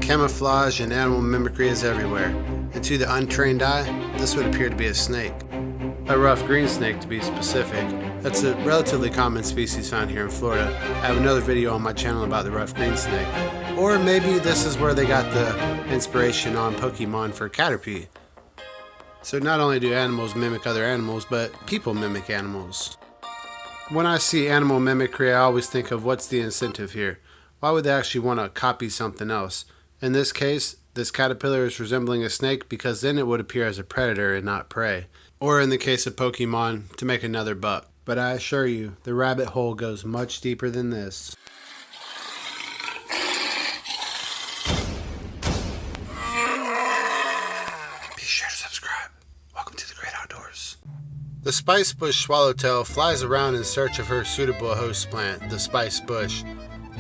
Camouflage and animal mimicry is everywhere, and to the untrained eye, this would appear to be a snake. A rough green snake to be specific. That's a relatively common species found here in Florida. I have another video on my channel about the rough green snake. Or maybe this is where they got the inspiration on Pokemon for Katydid. So not only do animals mimic other animals, but people mimic animals. When I see animal mimicry, I always think of what's the incentive here? Why would they actually want to copy something else? In this case, this caterpillar is resembling a snake because then it would appear as a predator and not prey. Or in the case of Pokemon, to make another buck. But I assure you, the rabbit hole goes much deeper than this. Be sure to subscribe. Welcome to the great outdoors. The Spicebush Swallowtail flies around in search of her suitable host plant, the Spicebush.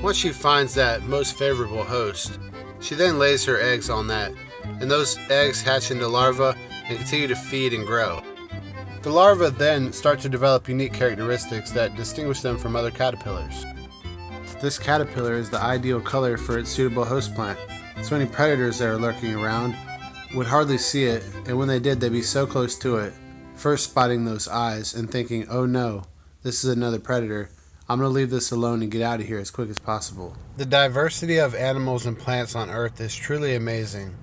Once she finds that most favorable host, she then lays her eggs on that, and those eggs hatch into larvae and continue to feed and grow. The larvae then start to develop unique characteristics that distinguish them from other caterpillars. This caterpillar is the ideal color for its suitable host plant, so any predators that are lurking around would hardly see it, and when they did, they'd be so close to it, first spotting those eyes and thinking, oh no, this is another predator. I'm going to leave this alone and get out of here as quick as possible. The diversity of animals and plants on Earth is truly amazing,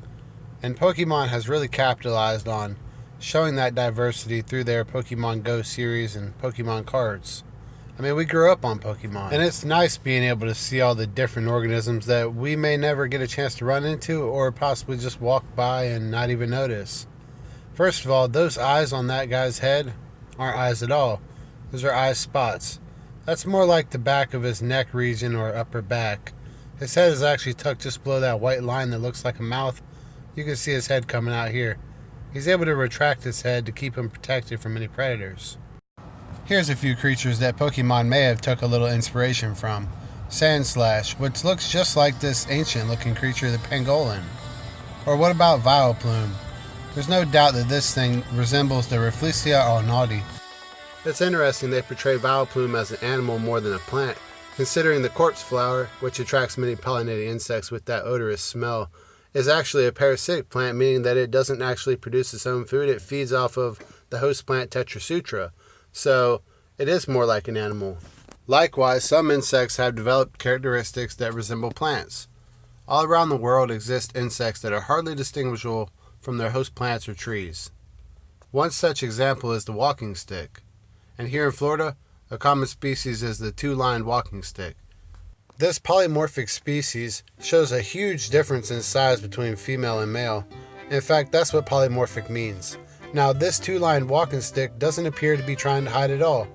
and Pokemon has really capitalized on showing that diversity through their Pokemon Go series and Pokemon cards. I mean, we grew up on Pokemon, and it's nice being able to see all the different organisms that we may never get a chance to run into or possibly just walk by and not even notice. First of all, those eyes on that guy's head aren't eyes at all. Those are eye spots. That's more like the back of his neck region or upper back. His head is actually tucked just below that white line that looks like a mouth. You can see his head coming out here. He's able to retract his head to keep him protected from any predators. Here's a few creatures that Pokemon may have took a little inspiration from. Sandslash, which looks just like this ancient looking creature, the pangolin. Or what about Vileplume? There's no doubt that this thing resembles the Rafflesia ornati. It's interesting they portray Vileplume as an animal more than a plant, considering the corpse flower, which attracts many pollinating insects with that odorous smell, is actually a parasitic plant, meaning that it doesn't actually produce its own food. It feeds off of the host plant Tetrasutra, so it is more like an animal. Likewise, some insects have developed characteristics that resemble plants. All around the world exist insects that are hardly distinguishable from their host plants or trees. One such example is the walking stick, and here in Florida, a common species is the two-lined walking stick. This polymorphic species shows a huge difference in size between female and male. In fact, that's what polymorphic means. Now, this two-lined walking stick doesn't appear to be trying to hide at all,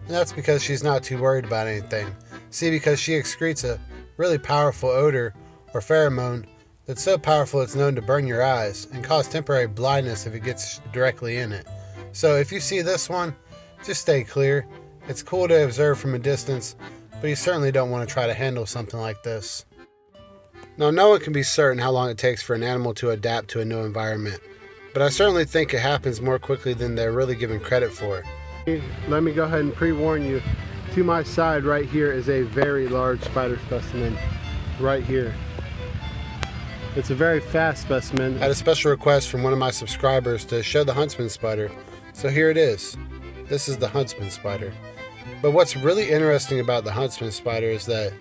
and that's because she's not too worried about anything. See, because she excretes a really powerful odor or pheromone that's so powerful it's known to burn your eyes and cause temporary blindness if it gets directly in it. So if you see this one, just stay clear. It's cool to observe from a distance, but you certainly don't want to try to handle something like this. Now, no one can be certain how long it takes for an animal to adapt to a new environment, but I certainly think it happens more quickly than they're really given credit for. Let me go ahead and pre-warn you. To my side right here is a very large spider specimen right here. It's a very fast specimen. I had a special request from one of my subscribers to show the Huntsman Spider, so here it is. This is the Huntsman Spider. But what's really interesting about the Huntsman Spider is that,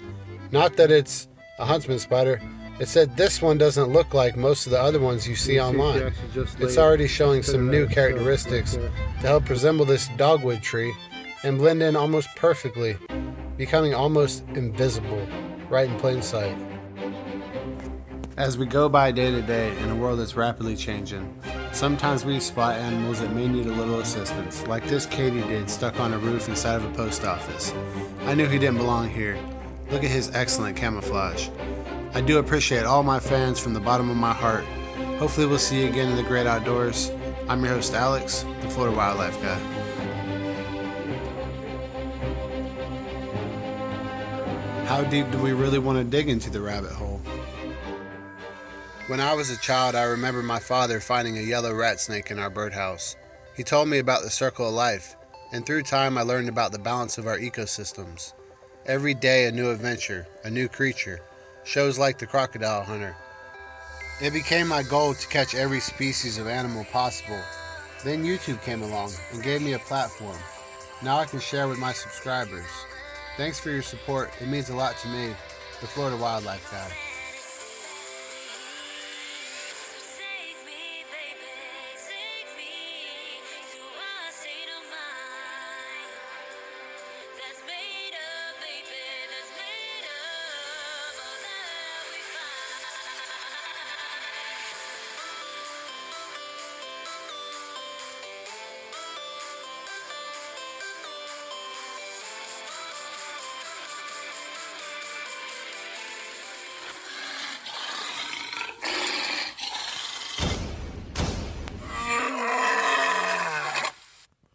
not that it's a Huntsman Spider, it's that this one doesn't look like most of the other ones you see online. It's already showing some new characteristics to help resemble this dogwood tree and blend in almost perfectly, becoming almost invisible, right in plain sight. As we go by day to day in a world that's rapidly changing, sometimes we spot animals that may need a little assistance, like this Katydid stuck on a roof inside of a post office. I knew he didn't belong here. Look at his excellent camouflage. I do appreciate all my fans from the bottom of my heart. Hopefully we'll see you again in the great outdoors. I'm your host Alex, the Florida Wildlife Guy. How deep do we really want to dig into the rabbit hole? When I was a child, I remember my father finding a yellow rat snake in our birdhouse. He told me about the circle of life, and through time I learned about the balance of our ecosystems. Every day a new adventure, a new creature. Shows like The Crocodile Hunter. It became my goal to catch every species of animal possible. Then YouTube came along and gave me a platform. Now I can share with my subscribers. Thanks for your support. It means a lot to me, the Florida Wildlife Guy.